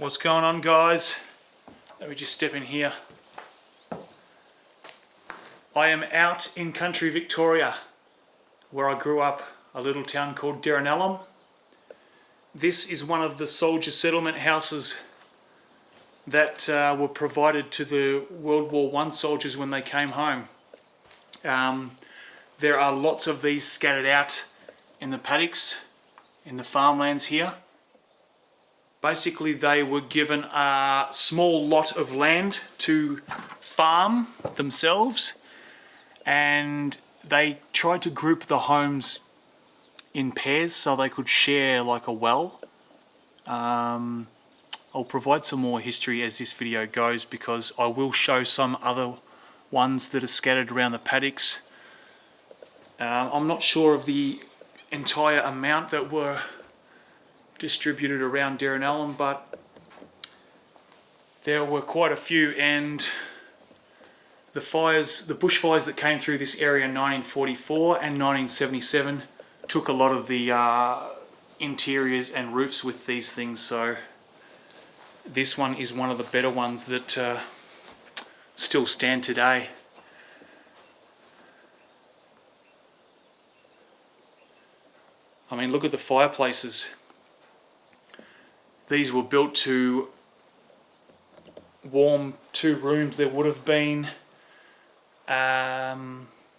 What's going on, guys? Let me just step in here. I am out in country Victoria, where I grew up, a little town called Derrinallum. This is one of the soldier settlement houses that were provided to the WW1 soldiers when they came home. There are lots of these scattered out in the paddocks, in the farmlands here. Basically, they were given a small lot of land to farm themselves, and they tried to group the homes in pairs so they could share like a well. I'll provide some more history as this video goes, because I will show some other ones that are scattered around the paddocks. I'm not sure of the entire amount that were distributed around Derrinallum, but there were quite a few, and the bushfires that came through this area in 1944 and 1977 took a lot of the interiors and roofs with these things, so this one is one of the better ones that still stand today. I mean, look at the fireplaces. These were built to warm 2 rooms. There would have been, yeah,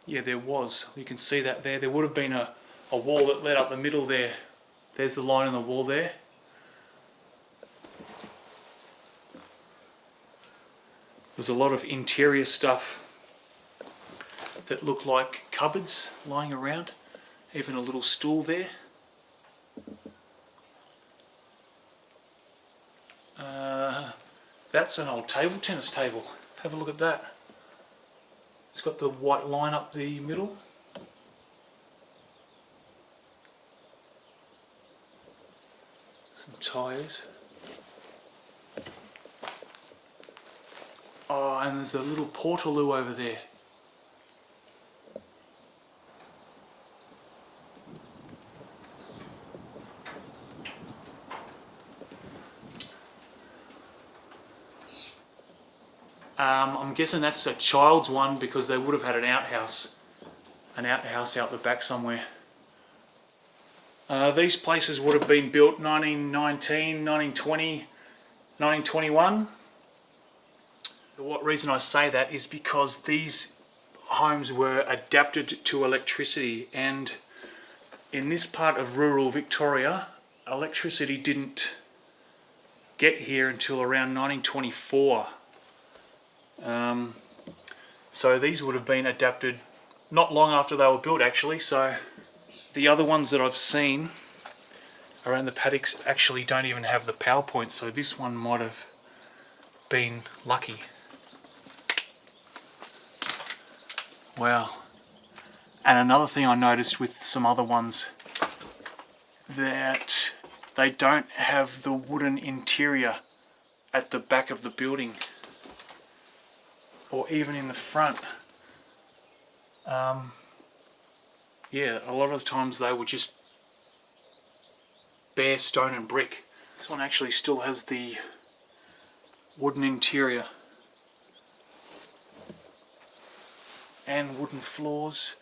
there was. You can see that there. There would have been a wall that led up the middle there. There's the line on the wall there. There's a lot of interior stuff that look like cupboards lying around. Even a little stool there. That's an old tennis table. Have a look at that. It's got the white line up the middle. Some tyres. Oh, and there's a little portaloo over there. I'm guessing that's a child's one, because they would have had an outhouse out the back somewhere. These places would have been built 1919, 1920, 1921. The reason I say that is because these homes were adapted to electricity, and in this part of rural Victoria, electricity didn't get here until around 1924. So these would have been adapted not long after they were built, actually. So the other ones that I've seen around the paddocks actually don't even have the power point, so this one might have been lucky. Wow. And another thing I noticed with some other ones, that they don't have the wooden interior at the back of the building, or even in the front. Yeah, a lot of times they were just bare stone and brick. This one actually still has the wooden interior and wooden floors.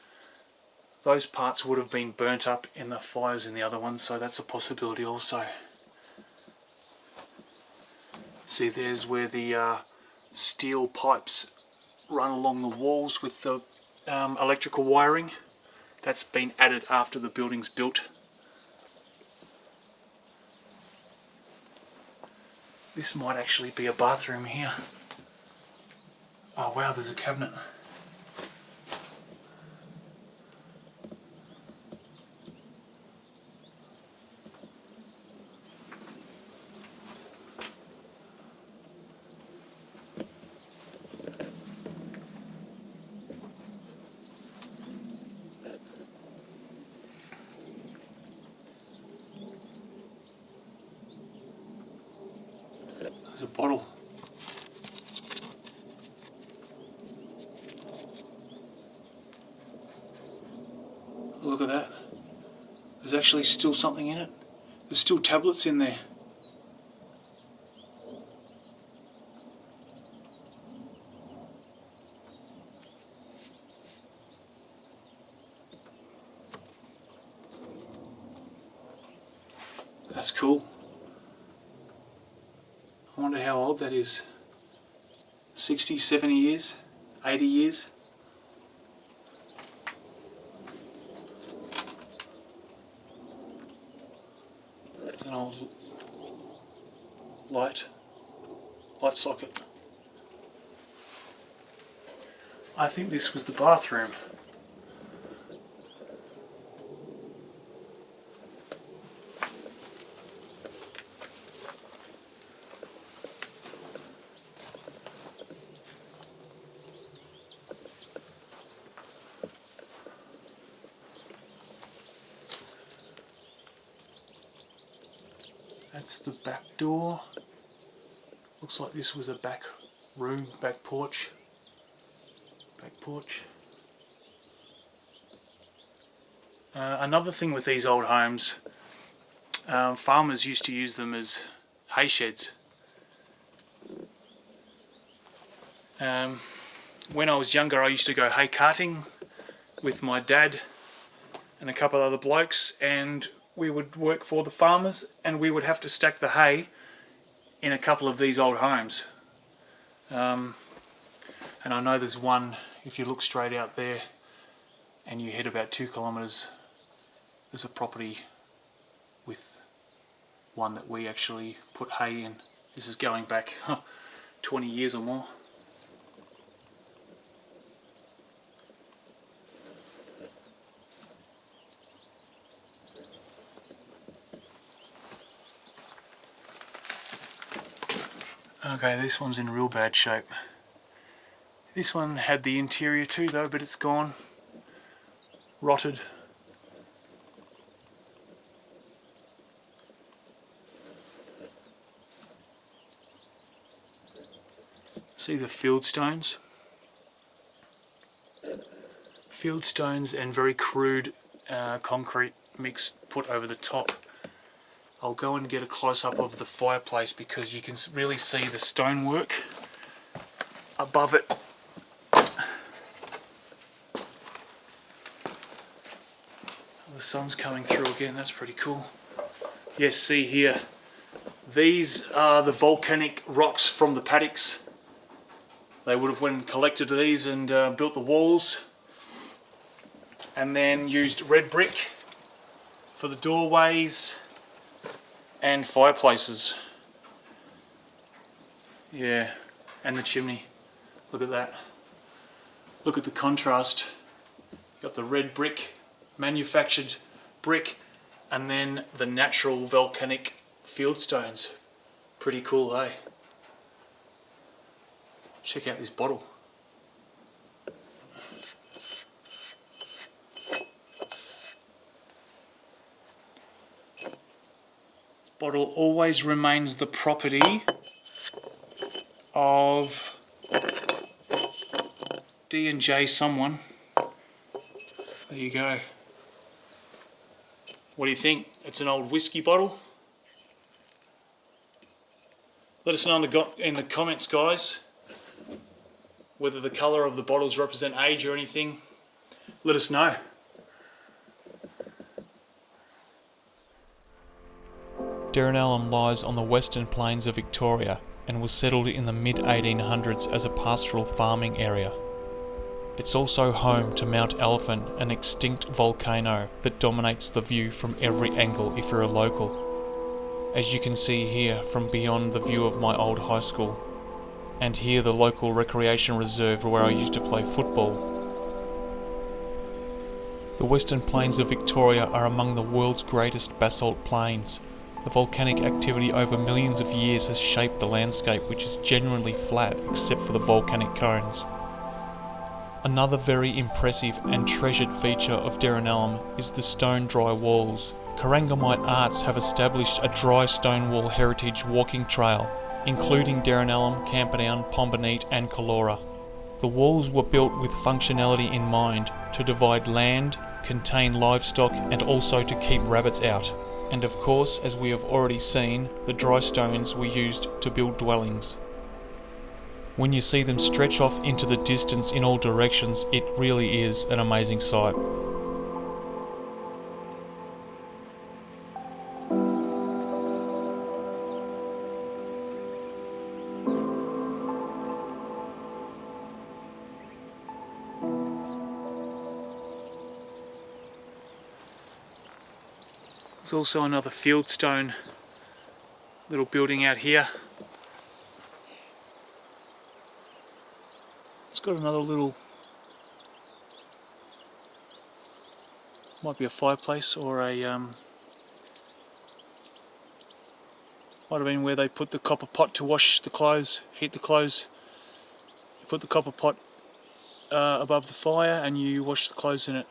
Those parts would have been burnt up in the fires in the other ones, so that's a possibility also. See, there's where the steel pipes run along the walls with the electrical wiring. That's been added after the building's built. This might actually be a bathroom here. Oh wow, there's a cabinet. There's a bottle. Look at that. There's actually still something in it. There's still tablets in there. That's cool. I wonder how old that is. 60, 70 years? 80 years? There's an old light socket. I think this was the bathroom. That's the back door. Looks like this was a back room, back porch. Another thing with these old homes, farmers used to use them as hay sheds. When I was younger, I used to go hay carting with my dad and a couple of other blokes, and we would work for the farmers, and we would have to stack the hay in a couple of these old homes. And I know there's one, if you look straight out there and you head about 2 kilometres, there's a property with one that we actually put hay in. This is going back 20 years or more. Okay, this one's in real bad shape. This one had the interior too though, but it's gone. Rotted. See the field stones? Field stones and very crude concrete mix put over the top. I'll go and get a close-up of the fireplace because you can really see the stonework above it. The sun's coming through again, that's pretty cool. Yes, see here, these are the volcanic rocks from the paddocks. They would have went and collected these and built the walls, and then used red brick for the doorways and fireplaces. Yeah, and the chimney. Look at that. Look at the contrast. Got the red brick, manufactured brick, and then the natural volcanic field stones. Pretty cool, eh? Check out this bottle. Bottle always remains the property of D&J someone. There you go. What do you think? It's an old whiskey bottle. Let us know in the comments, guys, whether the colour of the bottles represent age or anything. Let us know. Derrinallum lies on the western plains of Victoria and was settled in the mid-1800s as a pastoral farming area. It's also home to Mount Elephant, an extinct volcano that dominates the view from every angle if you're a local. As you can see here from beyond the view of my old high school, and here the local recreation reserve where I used to play football. The western plains of Victoria are among the world's greatest basalt plains. The volcanic activity over millions of years has shaped the landscape, which is generally flat except for the volcanic cones. Another very impressive and treasured feature of Derrinallum is the stone dry walls. Corangamite arts have established a dry stone wall heritage walking trail, including Derrinallum, Camperdown, Pomboneet and Calora. The walls were built with functionality in mind, to divide land, contain livestock and also to keep rabbits out. And of course, as we have already seen, the dry stones were used to build dwellings. When you see them stretch off into the distance in all directions, it really is an amazing sight. There's also another fieldstone little building out here. It's got another little, might be a fireplace or a, might have been where they put the copper pot to wash the clothes, heat the clothes. You put the copper pot above the fire and you wash the clothes in it.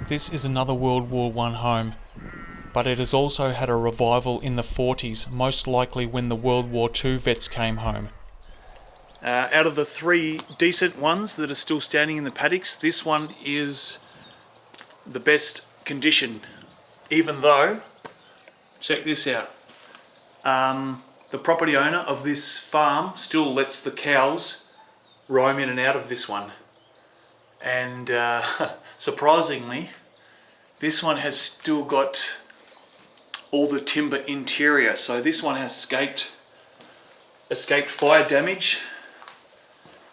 This is another World War I home, but it has also had a revival in the 40s, most likely when the World War II vets came home. Out of the 3 decent ones that are still standing in the paddocks, this one is the best condition, even though, check this out, the property owner of this farm still lets the cows roam in and out of this one. And surprisingly, this one has still got all the timber interior. So this one has escaped fire damage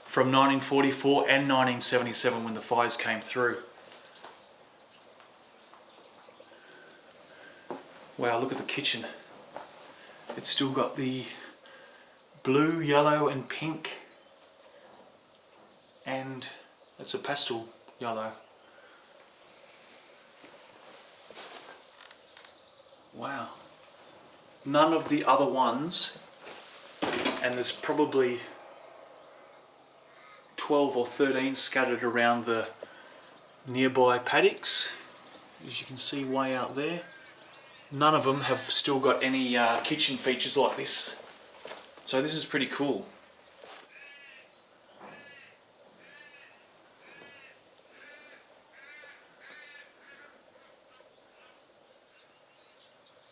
from 1944 and 1977 when the fires came through. Wow, look at the kitchen. It's still got the blue, yellow and pink, and it's a pastel yellow. Wow. None of the other ones, and there's probably 12 or 13 scattered around the nearby paddocks, as you can see way out there. None of them have still got any kitchen features like this. So this is pretty cool.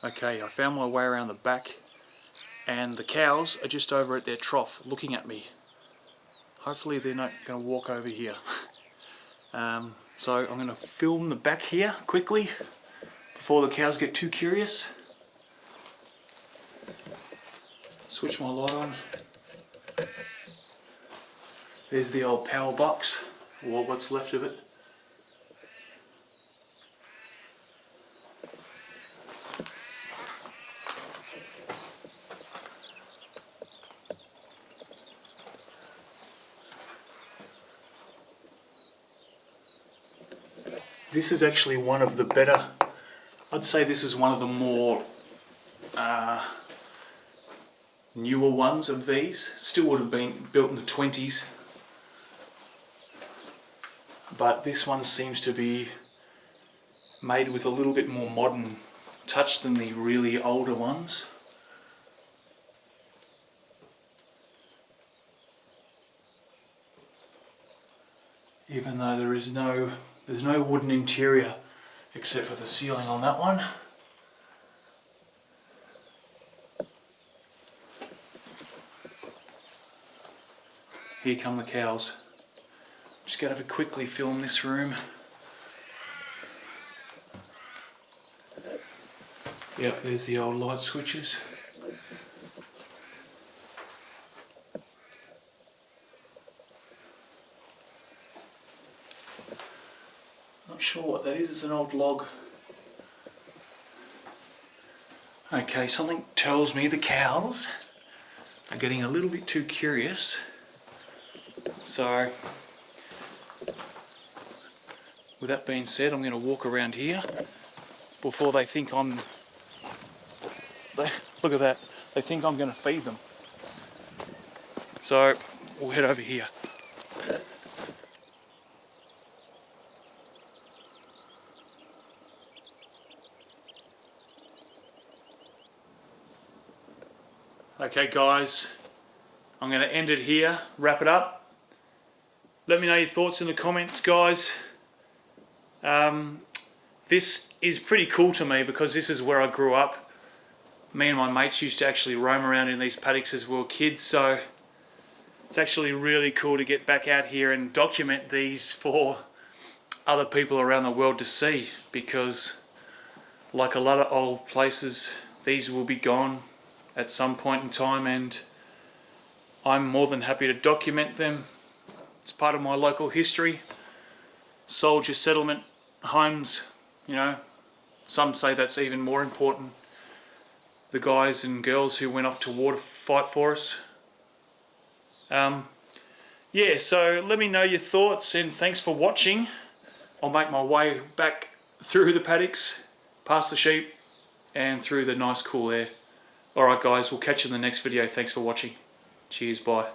Okay, I found my way around the back and the cows are just over at their trough looking at me. Hopefully they're not going to walk over here. So I'm going to film the back here quickly before the cows get too curious. Switch my light on. There's the old power box, or what's left of it. This is actually one of the better, I'd say this is one of the more newer ones of these. Still would have been built in the 20s, but this one seems to be made with a little bit more modern touch than the really older ones. Even though there's no wooden interior except for the ceiling on that one. Here come the cows. Just going to quickly film this room. Yep, there's the old light switches. Not sure what that is, it's an old log. Okay, something tells me the cows are getting a little bit too curious. So, with that being said, I'm going to walk around here before they think I'm... Look at that, they think I'm going to feed them. So, we'll head over here. Okay guys, I'm going to end it here, wrap it up. Let me know your thoughts in the comments, guys. This is pretty cool to me because this is where I grew up. Me and my mates used to actually roam around in these paddocks as we were kids, so it's actually really cool to get back out here and document these for other people around the world to see, because like a lot of old places, these will be gone at some point in time, and I'm more than happy to document them. It's part of my local history. Soldier settlement homes, you know, some say that's even more important. The guys and girls who went off to war to fight for us. Yeah, so let me know your thoughts, and thanks for watching. I'll make my way back through the paddocks, past the sheep, and through the nice cool air. Alright guys, we'll catch you in the next video. Thanks for watching. Cheers, bye.